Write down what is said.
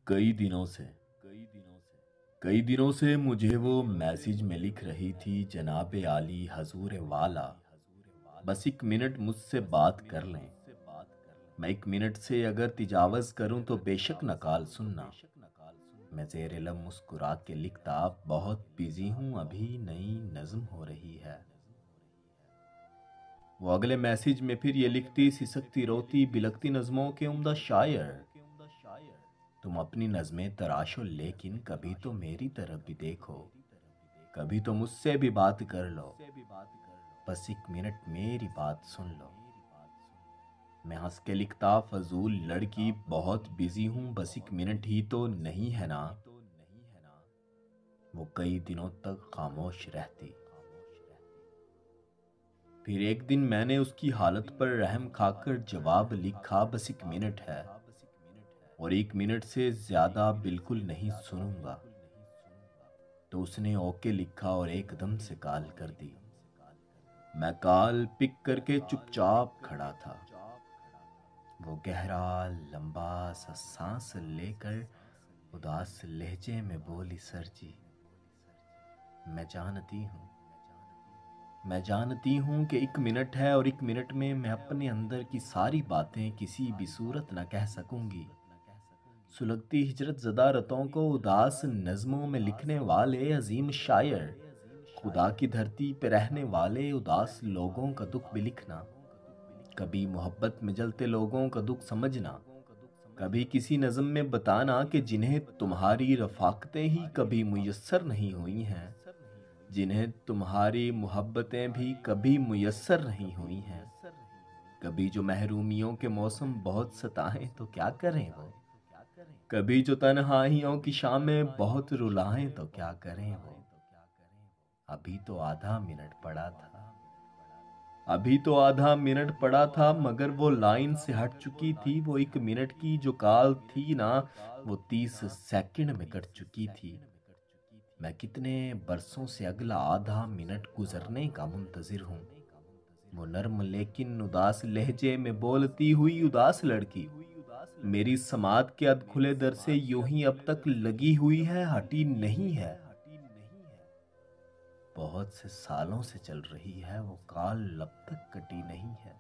कई दिनों से मुझे वो मैसेज में लिख रही थी, जनाब आली हजूर वाला, बस 1 मिनट मुझसे बात कर लें। मैं 1 मिनट से अगर तिजावज़ करूं तो बेशक नकाल सुनना। मैं ज़ेर लब मुस्कुरा के लिखता, बहुत बिजी हूं, अभी नई नज़्म हो रही है। वो अगले मैसेज में फिर ये लिखती, सिसकती रोती बिलकती नज़्मों के उम्दा शायर, तुम अपनी नज़में तराशो लेकिन कभी तो मेरी तरफ भी देखो, कभी तो मुझसे भी बात कर लो, बस 1 मिनट मेरी बात सुन लो। मैं हंस के लिखता, फजूल लड़की, बहुत बिजी हूँ, बस 1 मिनट ही तो नहीं है ना। वो कई दिनों तक खामोश रहती। फिर एक दिन मैंने उसकी हालत पर रहम खाकर जवाब लिखा, बस 1 मिनट है और 1 मिनट से ज्यादा बिल्कुल नहीं सुनूंगा। तो उसने ओके लिखा और एकदम से कॉल कर दी। मैं कॉल पिक करके चुपचाप खड़ा था। वो गहरा लंबा सा सांस लेकर उदास लहजे में बोली, सर जी, मैं जानती हूँ कि 1 मिनट है और 1 मिनट में मैं अपने अंदर की सारी बातें किसी भी सूरत न कह सकूंगी। सुलगती हिजरत ज़दा रतों को उदास नज़्मों में लिखने वाले अजीम शायर, खुदा की धरती पे रहने वाले उदास लोगों का दुख भी लिखना। कभी मोहब्बत में जलते लोगों का दुख समझना, कभी किसी नज़्म में बताना कि जिन्हें तुम्हारी रफ़ाकतें ही कभी मुयस्सर नहीं हुई हैं, जिन्हें तुम्हारी मोहब्बतें भी कभी मुयस्सर नहीं हुई हैं। कभी जो महरूमियों के मौसम बहुत सताएं तो क्या करें वो, कभी जो तन्हाइयों की शामें बहुत रुलाएं तो क्या करें वो। अभी तो आधा मिनट पड़ा था मगर वो लाइन से हट चुकी थी। वो 1 मिनट की जो कॉल थी ना, वो 30 सेकंड में कट चुकी थी। मैं कितने बरसों से अगला आधा मिनट गुजरने का मुंतजिर हूँ। वो नर्म लेकिन उदास लहजे में बोलती हुई उदास लड़की मेरी समात के अध खुले दर से यूं ही अब तक लगी हुई है, हटी नहीं है। बहुत से सालों से चल रही है वो कॉल, अब तक कटी नहीं है।